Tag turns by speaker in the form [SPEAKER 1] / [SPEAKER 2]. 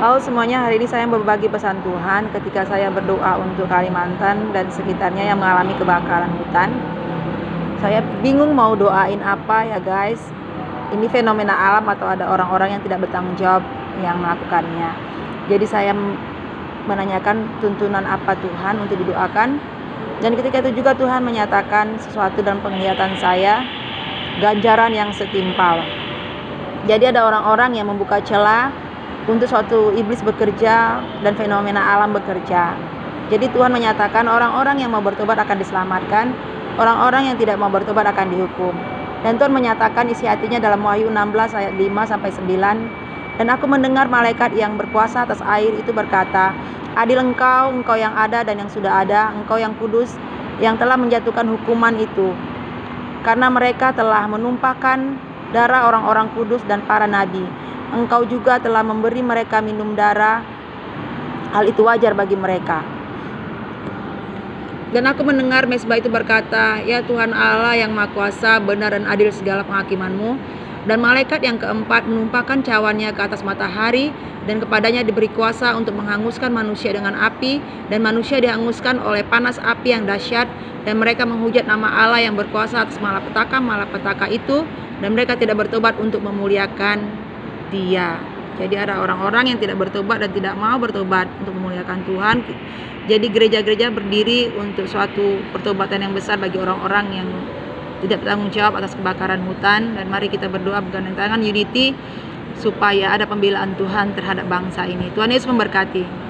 [SPEAKER 1] Halo semuanya, hari ini saya berbagi pesan Tuhan ketika saya berdoa untuk Kalimantan dan sekitarnya yang mengalami kebakaran hutan. Saya bingung mau doain apa ya guys. Ini fenomena alam atau ada orang-orang yang tidak bertanggung jawab yang melakukannya. Jadi saya menanyakan tuntunan apa Tuhan untuk didoakan. Dan ketika itu juga Tuhan menyatakan sesuatu dalam penglihatan saya, ganjaran yang setimpal. Jadi ada orang-orang yang membuka celah untuk suatu iblis bekerja dan fenomena alam bekerja. Jadi Tuhan menyatakan orang-orang yang mau bertobat akan diselamatkan, orang-orang yang tidak mau bertobat akan dihukum. Dan Tuhan menyatakan isi hatinya dalam Wahyu 16 ayat 5-9. Dan aku mendengar malaikat yang berkuasa atas air itu berkata, adil engkau yang ada dan yang sudah ada, engkau yang kudus, yang telah menjatuhkan hukuman itu. Karena mereka telah menumpahkan darah orang-orang kudus dan para nabi. Engkau juga telah memberi mereka minum darah. Hal itu wajar bagi mereka. Dan aku mendengar mezbah itu berkata, ya Tuhan Allah yang Maha Kuasa, benar dan adil segala penghakiman-Mu. Dan malaikat yang keempat menumpahkan cawannya ke atas matahari, dan kepadanya diberi kuasa untuk menghanguskan manusia dengan api, dan manusia dihanguskan oleh panas api yang dahsyat. Dan mereka menghujat nama Allah yang berkuasa atas malapetaka itu, dan mereka tidak bertobat untuk memuliakan Dia. Jadi ada orang-orang yang tidak bertobat dan tidak mau bertobat untuk memuliakan Tuhan. Jadi gereja-gereja berdiri untuk suatu pertobatan yang besar bagi orang-orang yang tidak bertanggung jawab atas kebakaran hutan. Dan mari kita berdoa bergandeng tangan unity supaya ada pembelaan Tuhan terhadap bangsa ini. Tuhan Yesus memberkati.